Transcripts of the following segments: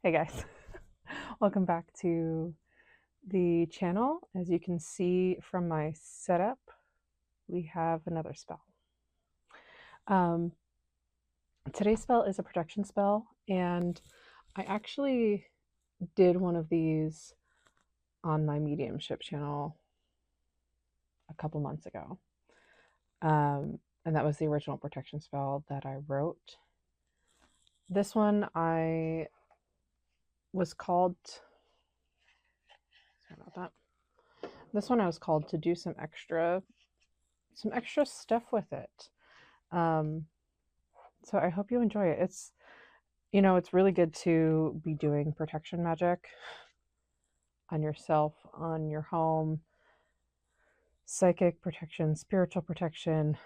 Hey guys, welcome back to the channel. As you can see from my setup, we have another spell. Um, Today's spell is a protection spell, and I actually did one of these on my mediumship channel a couple months ago. And that was the original protection spell that I wrote. This one I was called, sorry about that. This one I was called to do some extra stuff with it. Um, so I hope you enjoy it. It's really good to be doing protection magic on yourself, on your home, psychic protection, spiritual protection,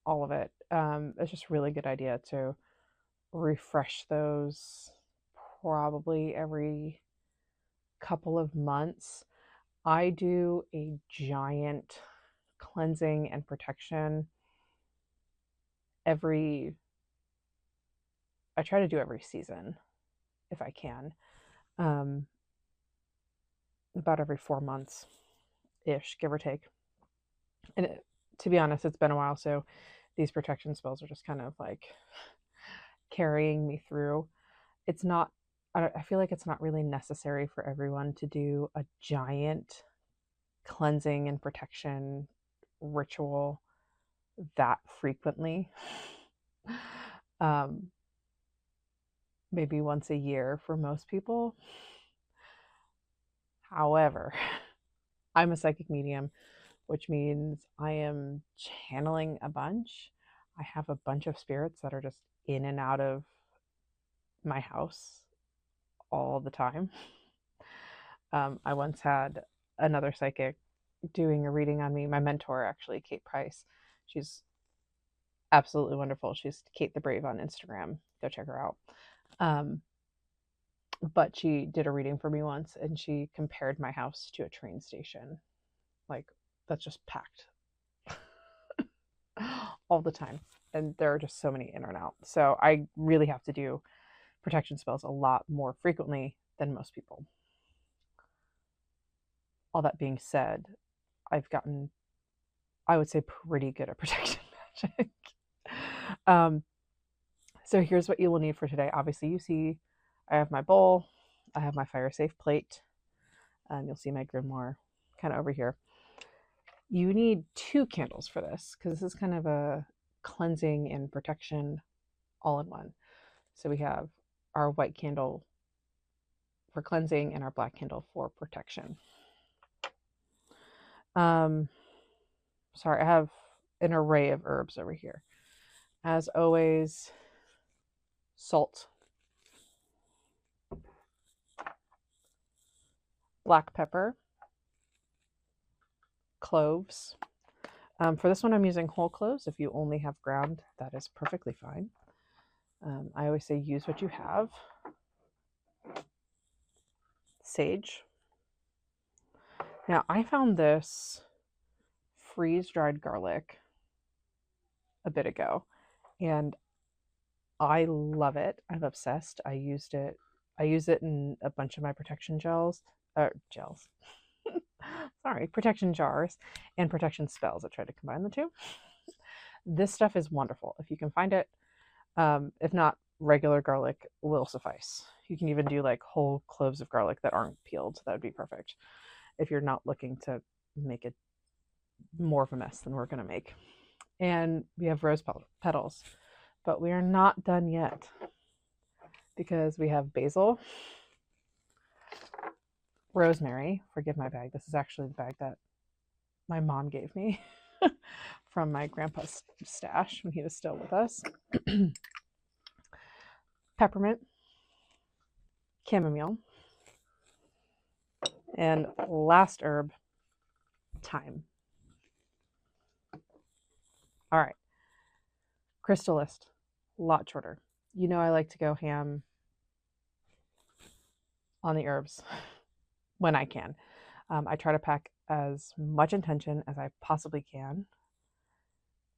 all of it. It's just a really good idea to refresh those probably every couple of months. I do a giant cleansing and protection every I try to do every season if I can. Um, about every 4 months ish, give or take. And to be honest, it's been a while, so these protection spells are just kind of like carrying me through. It's not, I feel like it's not really necessary for everyone to do a giant cleansing and protection ritual that frequently. Um, Maybe once a year for most people. However, I'm a psychic medium, which means I am channeling a bunch. I have a bunch of spirits that are just in and out of my house all the time. I once had another psychic doing a reading on me. My mentor, actually, Kate Price. She's absolutely wonderful. She's Kate the Brave on Instagram. Go check her out. Um, but she did a reading for me once, and she compared my house to a train station. Like, that's just packed all the time. And there are just so many in and out. So I really have to do protection spells a lot more frequently than most people. All that being said, I've gotten, I would say, pretty good at protection magic. um, so here's what you will need for today. Obviously, you see I have my bowl, I have my fire safe plate, and you'll see my grimoire kind of over here. You need 2 candles for this because this is kind of a cleansing and protection all in one. So we have our white candle for cleansing and our black candle for protection. Um, Sorry, I have an array of herbs over here. As always, salt, black pepper, cloves. For this one, I'm using whole cloves. If you only have ground, that is perfectly fine. I always say use what you have. Sage. Now, I found this freeze-dried garlic a bit ago, and I love it. I'm obsessed. I use it in a bunch of my protection gels. Sorry, protection jars and protection spells. I try to combine the two. This stuff is wonderful. If you can find it, if not, regular garlic will suffice. You can even do like whole cloves of garlic that aren't peeled. That would be perfect if you're not looking to make it more of a mess than we're going to make. And we have rose petals, but we are not done yet because we have basil, rosemary. Forgive my bag. This is actually the bag that my mom gave me from my grandpa's stash when he was still with us. Peppermint, chamomile, and last herb, thyme. All right, crystal list, a lot shorter. You know I like to go ham on the herbs when I can. I try to pack as much intention as I possibly can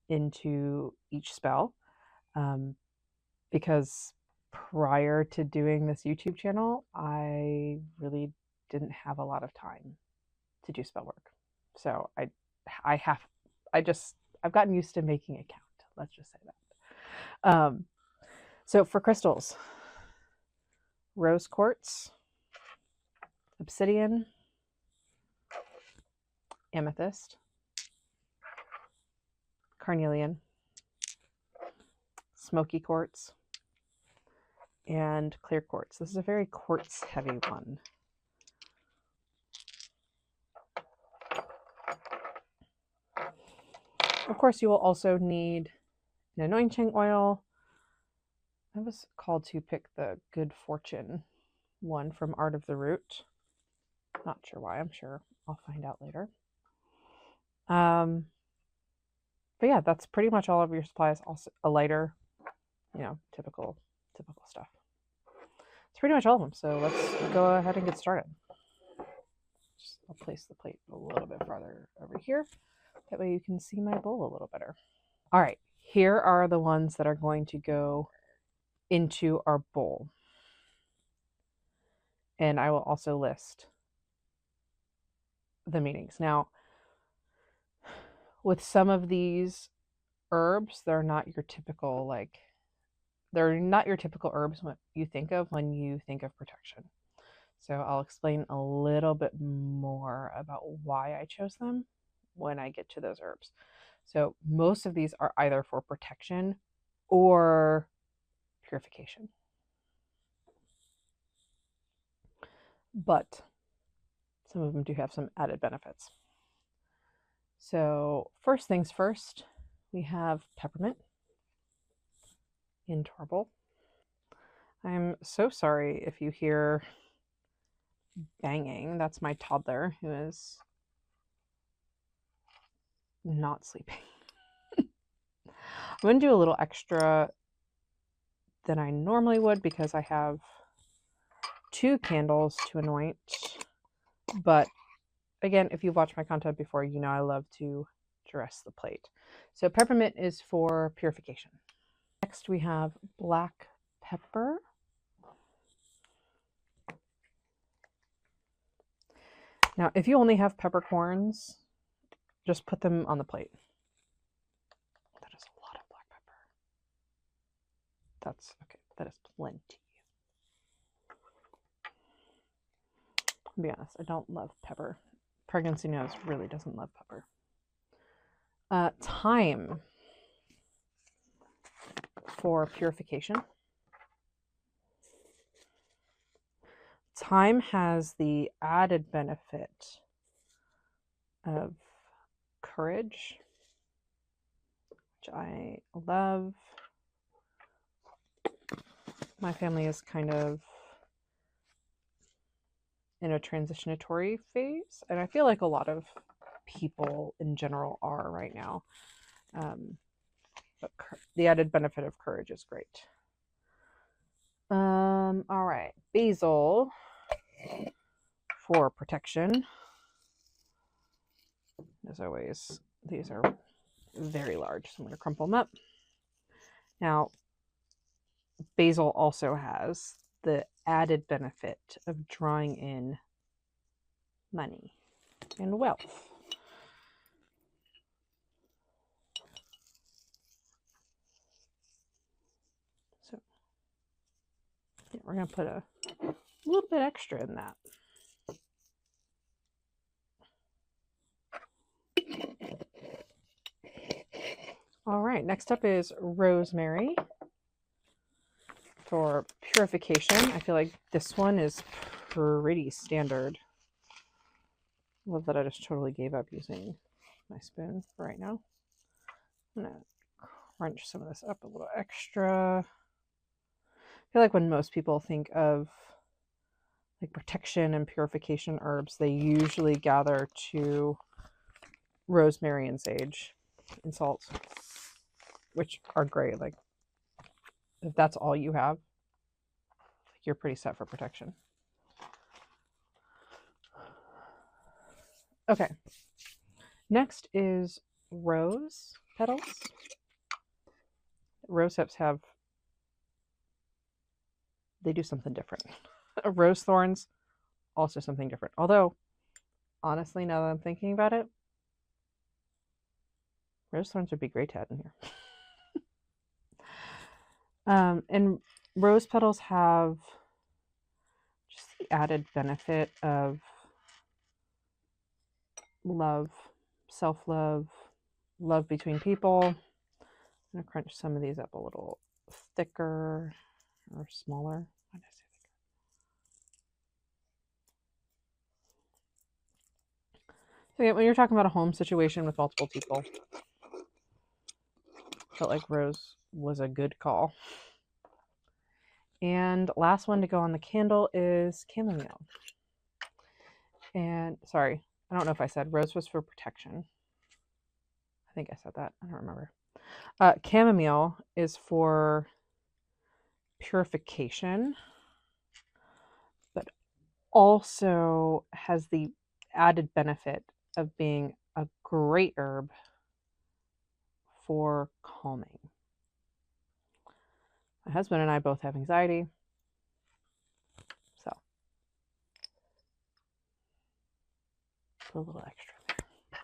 into each spell, because prior to doing this YouTube channel, I really didn't have a lot of time to do spell work. So I've gotten used to making it count. Let's just say that. So for crystals, rose quartz, obsidian, amethyst, carnelian, smoky quartz, and clear quartz. This is a very quartz heavy one. Of course, you will also need an anointing oil. I was called to pick the Good Fortune one from Art of the Root. Not sure why. I'm sure I'll find out later. But yeah, that's pretty much all of your supplies. Also a lighter, you know, typical stuff. It's pretty much all of them. So let's go ahead and get started. I'll place the plate a little bit farther over here. That way you can see my bowl a little better. All right, here are the ones that are going to go into our bowl. And I will also list the meanings. Now, with some of these herbs, they're not your typical herbs what you think of when you think of protection. So I'll explain a little bit more about why I chose them when I get to those herbs. So most of these are either for protection or purification. But some of them do have some added benefits. So first things first, we have peppermint into our bowl. I'm so sorry if you hear banging. That's my toddler who is not sleeping. I'm going to do a little extra than I normally would because I have 2 candles to anoint. But again, if you've watched my content before, you know I love to dress the plate. So peppermint is for purification. Next we have black pepper. Now, if you only have peppercorns, just put them on the plate. That is a lot of black pepper. That's okay. That is plenty. To be honest, I don't love pepper. Pregnancy Nose really doesn't love pepper. Thyme for purification. Thyme has the added benefit of courage, which I love. My family is kind of in a transitionatory phase, and I feel like a lot of people in general are right now. But the added benefit of courage is great. All right, basil for protection. As always, these are very large, so I'm going to crumple them up. Now, basil also has the added benefit of drawing in money and wealth. So yeah, we're going to put a little bit extra in that. All right, next up is rosemary for purification. I feel like this one is pretty standard. Love that I just totally gave up using my spoon for right now. I'm going to crunch some of this up a little extra. I feel like when most people think of like protection and purification herbs, they usually gather to rosemary and sage and salt, which are great. Like if that's all you have, you're pretty set for protection. Okay, next is rose petals. Rose hips have they do something different. Rose thorns, also something different. Although, honestly, now that I'm thinking about it, rose thorns would be great to add in here. And rose petals have just the added benefit of love, self-love, love between people. I'm going to crunch some of these up a little thicker or smaller. Why did I say thicker? So yeah, when you're talking about a home situation with multiple people, felt like rose was a good call. And last one to go on the candle is chamomile. And sorry, I don't know if I said rose was for protection. I think I said that. I don't remember. Chamomile is for purification, but also has the added benefit of being a great herb for calming. My husband and I both have anxiety, so put a little extra there.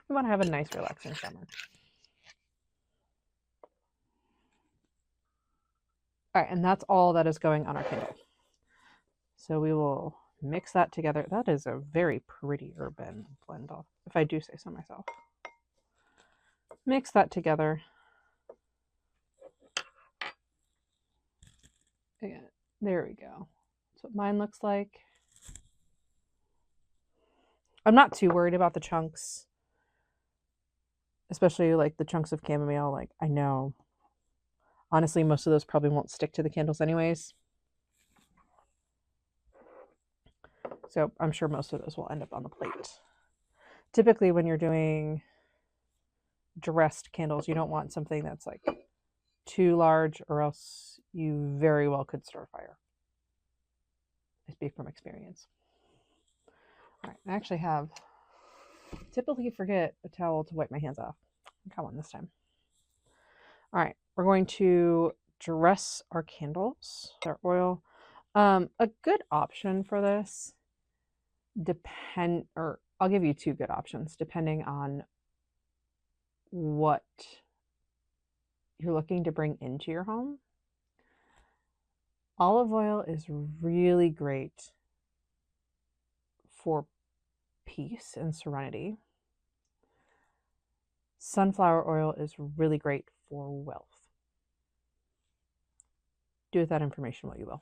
We want to have a nice, relaxing summer. All right, and that's all that is going on our candle. So we will mix that together. That is a very pretty urban blend, if I do say so myself. Mix that together. Again, there we go. That's what mine looks like. I'm not too worried about the chunks, especially like the chunks of chamomile. Like, I know, honestly, most of those probably won't stick to the candles anyways. So I'm sure most of those will end up on the plate. Typically, when you're doing dressed candles, you don't want something that's like too large, or else you very well could start a fire. I speak from experience. All right, I actually have, typically forget a towel to wipe my hands off. I got one this time. All right, we're going to dress our candles, our oil. A good option for this, I'll give you two good options depending on what you're looking to bring into your home. Olive oil is really great for peace and serenity. Sunflower oil is really great for wealth. Do with that information what you will.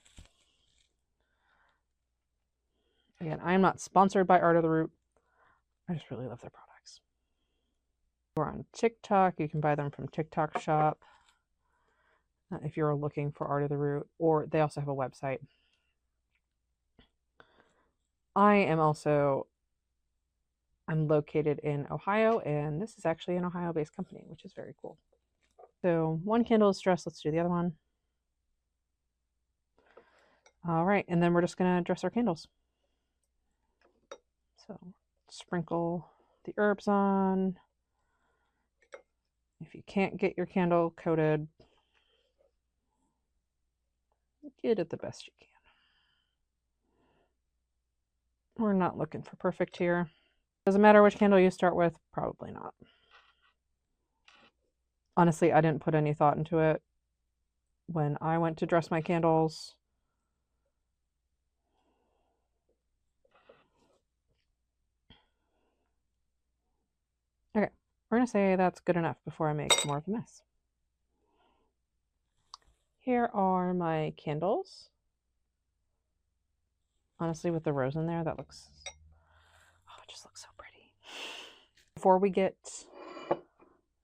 Again, I am not sponsored by Art of the Root. I just really love their products. We're on TikTok. You can buy them from TikTok Shop if you're looking for Art of the Root, or they also have a website. I'm located in Ohio, and this is actually an Ohio-based company, which is very cool. So one candle is dressed. Let's do the other one. All right, and then we're just going to dress our candles. So sprinkle the herbs on. If you can't get your candle coated, get it the best you can. We're not looking for perfect here. Doesn't matter which candle you start with, probably not. Honestly, I didn't put any thought into it when I went to dress my candles. Okay, we're going to say that's good enough before I make more of a mess. Here are my candles. Honestly, with the rose in there, that looks, oh, it just looks so pretty. Before we get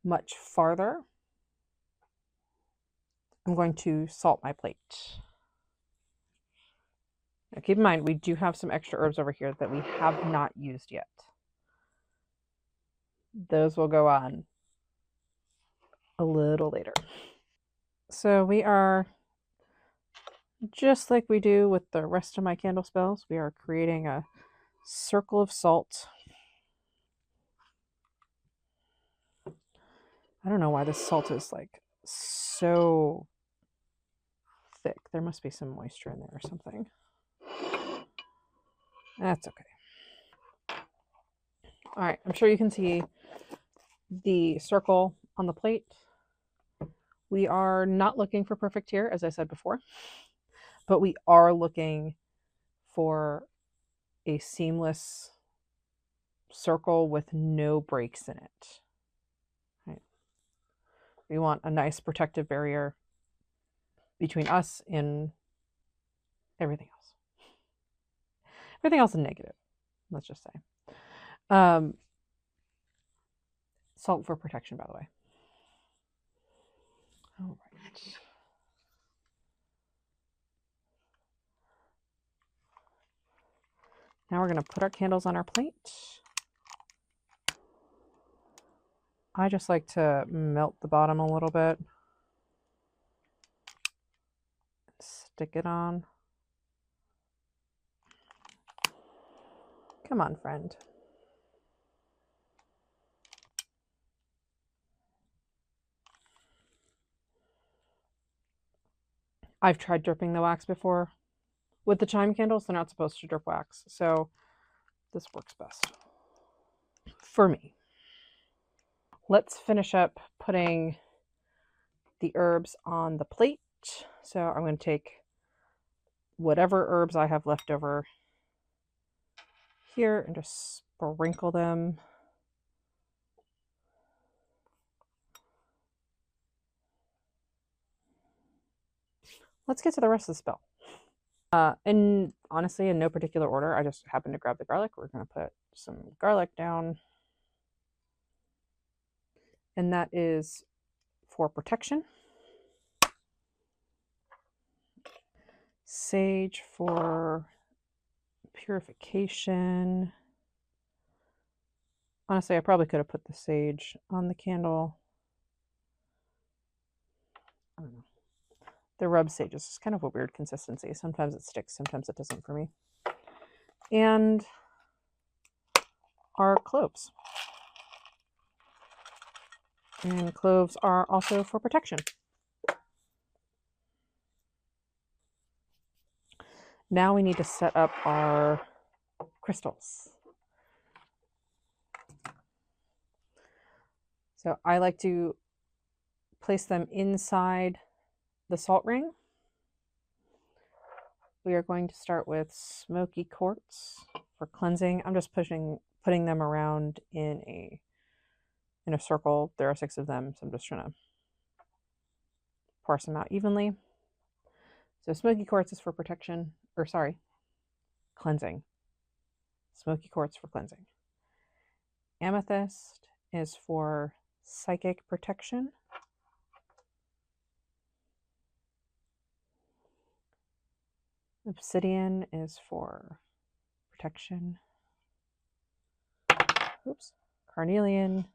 much farther, I'm going to salt my plate. Now keep in mind, we do have some extra herbs over here that we have not used yet. Those will go on a little later. So we are, just like we do with the rest of my candle spells, we are creating a circle of salt. I don't know why this salt is like so thick. There must be some moisture in there or something. That's okay. All right, I'm sure you can see the circle on the plate. We are not looking for perfect here, as I said before, but we are looking for a seamless circle with no breaks in it. Right? We want a nice protective barrier between us and everything else. Everything else is negative, let's just say. Salt for protection, by the way. All right. Now we're going to put our candles on our plate. I just like to melt the bottom a little bit. Stick it on. Come on, friend. I've tried dripping the wax before. With the chime candles, they're not supposed to drip wax, so this works best for me. Let's finish up putting the herbs on the plate. So I'm going to take whatever herbs I have left over here and just sprinkle them. Let's get to the rest of the spell. And honestly, in no particular order, I just happened to grab the garlic. We're going to put some garlic down. And that is for protection. Sage for purification. Honestly, I probably could have put the sage on the candle. I don't know. The rub sage is kind of a weird consistency. Sometimes it sticks, sometimes it doesn't for me. And our cloves. And cloves are also for protection. Now we need to set up our crystals. So I like to place them inside the salt ring. We are going to start with smoky quartz for cleansing. I'm just putting them around in a circle. There are 6 of them, so I'm just trying to parse them out evenly. So smoky quartz is for protection, or sorry, cleansing. Smoky quartz for cleansing. Amethyst is for psychic protection. Obsidian is for protection. Oops. Carnelian,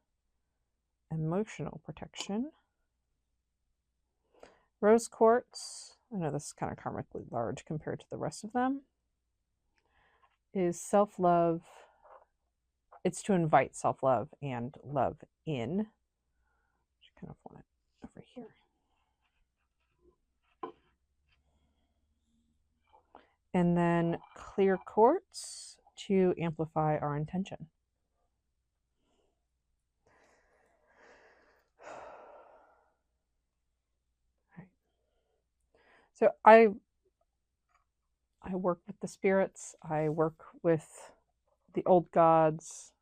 emotional protection. Rose quartz, I know this is kind of karmically large compared to the rest of them, is self-love. It's to invite self-love and love in. Just kind of want it over here. And then clear quartz to amplify our intention. Right. So I work with the spirits. I work with the old gods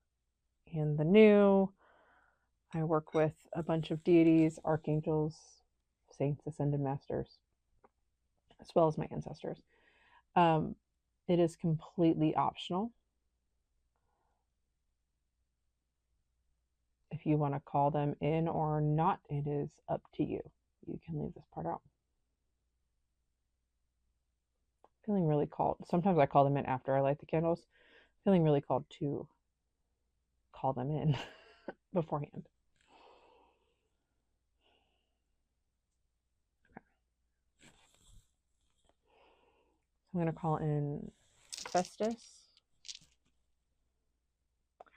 and the new. I work with a bunch of deities, archangels, saints, ascended masters, as well as my ancestors. It is completely optional. If you want to call them in or not, it is up to you. You can leave this part out. Feeling really called. Sometimes I call them in after I light the candles. Feeling really called to call them in beforehand. Okay. I'm going to call in Festus,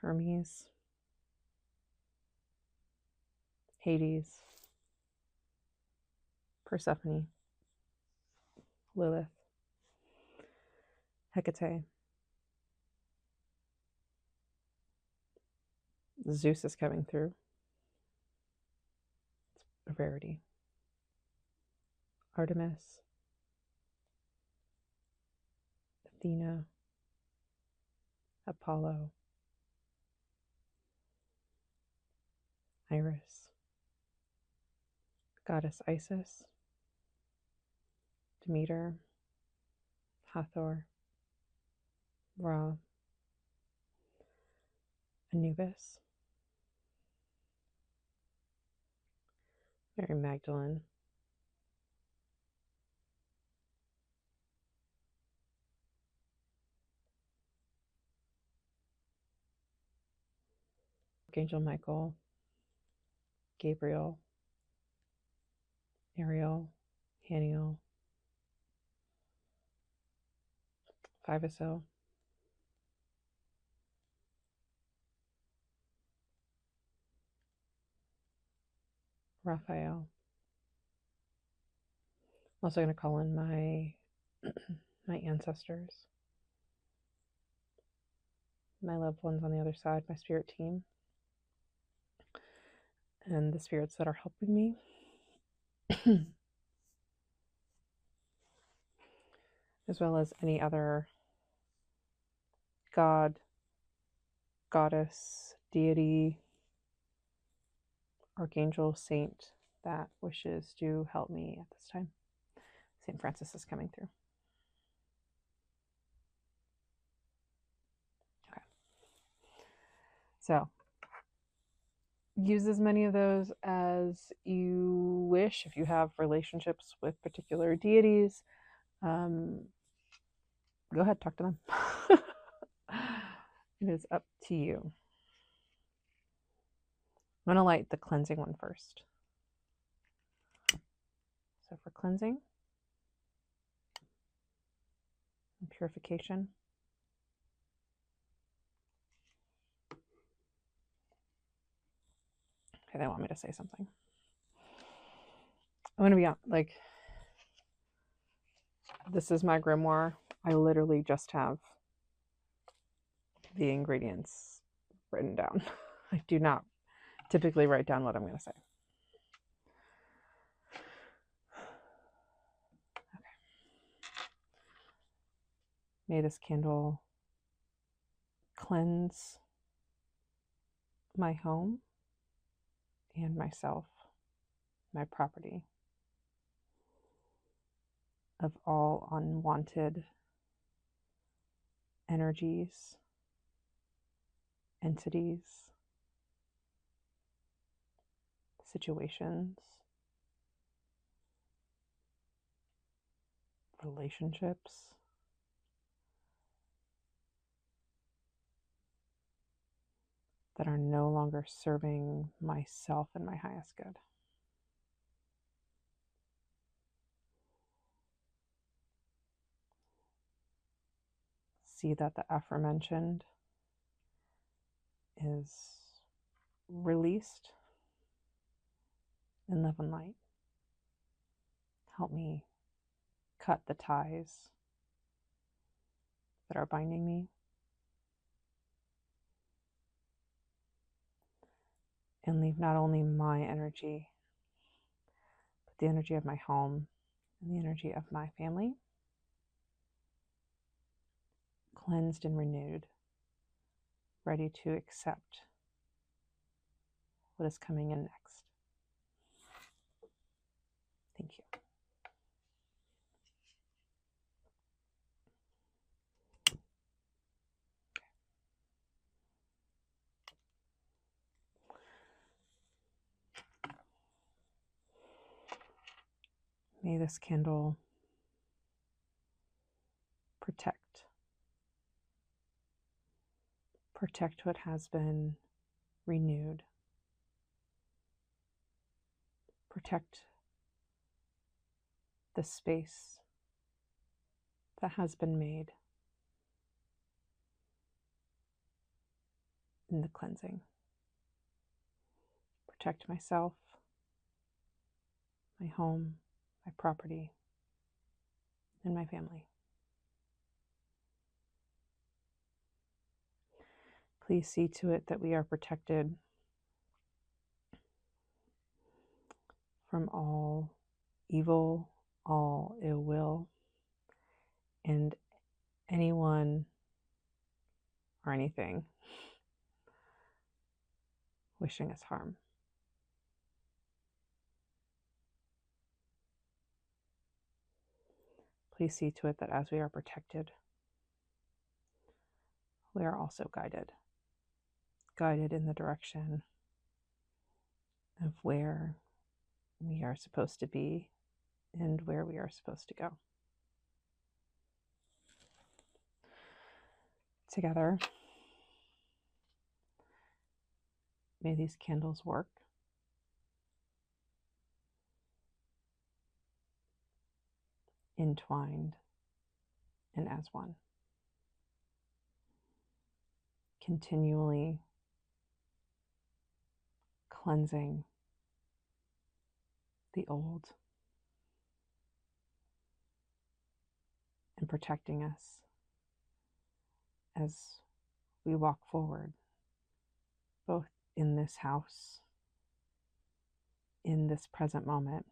Hermes, Hades, Persephone, Lilith, Hecate. Zeus is coming through. It's a rarity. Artemis, Athena, Apollo, Iris, goddess Isis, Demeter, Hathor, Ra, Anubis, Mary Magdalene, Archangel Michael, Gabriel, Ariel, Haniel, Fivaso, Raphael. I'm also going to call in my my ancestors, my loved ones on the other side, my spirit team, and the spirits that are helping me. As well as any other god, goddess, deity, archangel, saint that wishes to help me at this time. St. Francis is coming through. Okay. So use as many of those as you wish. If you have relationships with particular deities, go ahead, talk to them. It is up to you. I'm going to light the cleansing one first. So for cleansing and purification, okay, they want me to say something. I'm going to be on, like, this is my grimoire. I literally just have the ingredients written down. I do not typically write down what I'm going to say. Okay. May this candle cleanse my home and myself, my property, of all unwanted energies, entities, situations, relationships, that are no longer serving myself and my highest good. See that the aforementioned is released in love and light. Help me cut the ties that are binding me, and leave not only my energy, but the energy of my home and the energy of my family cleansed and renewed, ready to accept what is coming in next. Thank you. May this candle protect what has been renewed. Protect the space that has been made in the cleansing. Protect myself, my home, my property, and my family. Please see to it that we are protected from all evil, all ill will, and anyone or anything wishing us harm. Please see to it that as we are protected, we are also guided in the direction of where we are supposed to be and where we are supposed to go. Together, may these candles work. Entwined and as one. Continually cleansing the old and protecting us as we walk forward, both in this house, in this present moment,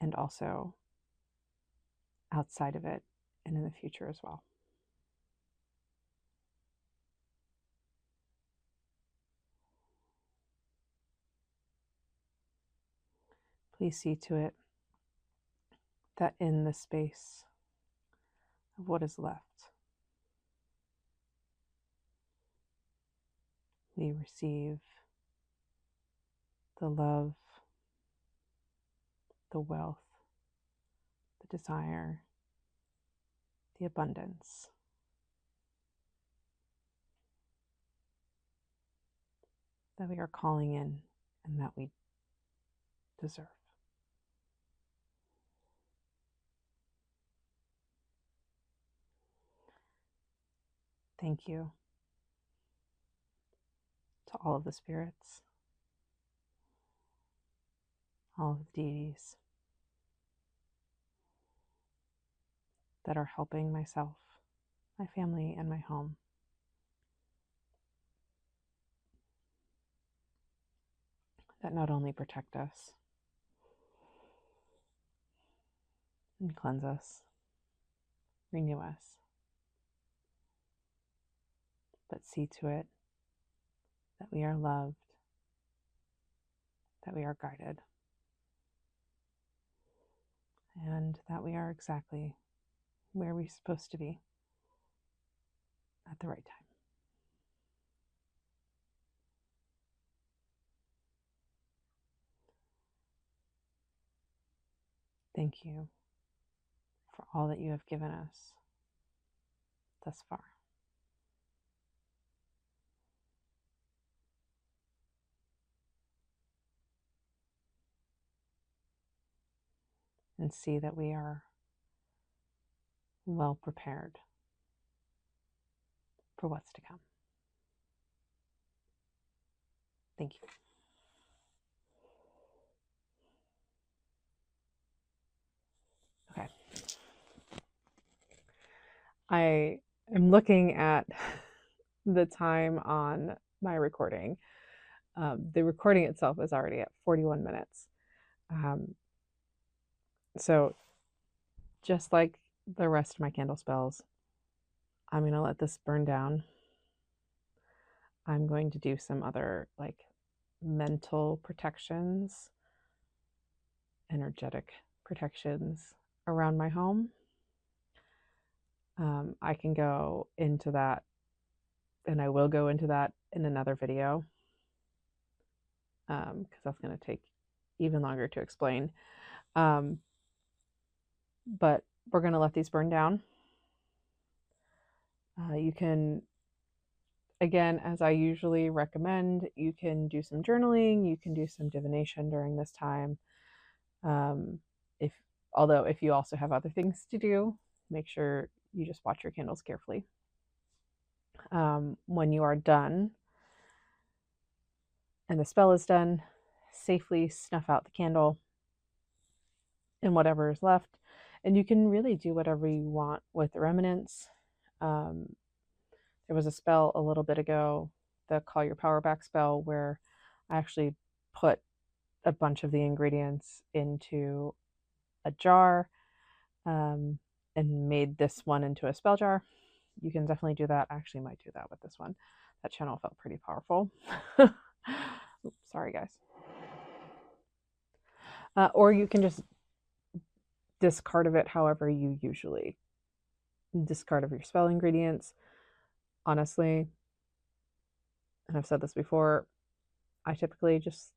and also outside of it and in the future as well. Please see to it that in the space of what is left, we receive the love, the wealth, the desire, the abundance that we are calling in and that we deserve. Thank you to all of the spirits, all of the deities that are helping myself, my family, and my home. That not only protect us and cleanse us, renew us, but see to it that we are loved, that we are guided, and that we are exactly where we're supposed to be at the right time. Thank you for all that you have given us thus far. And see that we are well prepared for what's to come. Thank you. Okay. I am looking at the time on my recording. The recording itself is already at 41 minutes. So just like the rest of my candle spells, I'm going to let this burn down. I'm going to do some other like mental protections, energetic protections around my home. I can go into that, and I will go into that in another video, because that's going to take even longer to explain. But we're going to let these burn down. You can, again, as I usually recommend, you can do some journaling, you can do some divination during this time. Although if you also have other things to do, make sure you just watch your candles carefully. When you are done and the spell is done, safely snuff out the candle and whatever is left, And you can really do whatever you want with the remnants. There was a spell a little bit ago, the Call Your Power Back spell, where I actually put a bunch of the ingredients into a jar and made this one into a spell jar. You can definitely do that. I actually might do that with this one. That channel felt pretty powerful. Oops, sorry, guys. Or you can just discard of it however you usually discard of your spell ingredients. Honestly, and I've said this before, I typically just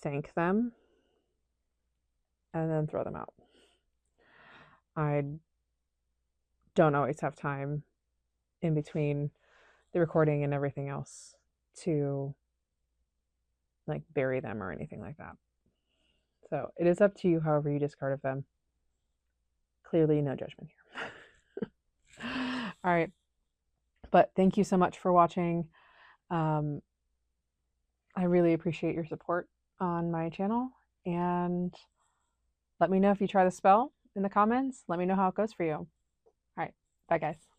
thank them and then throw them out. I don't always have time in between the recording and everything else to like bury them or anything like that. So it is up to you however you discard of them. Clearly no judgment here. All right. But thank you so much for watching. I really appreciate your support on my channel, and let me know if you try the spell in the comments. Let me know how it goes for you. All right. Bye, guys.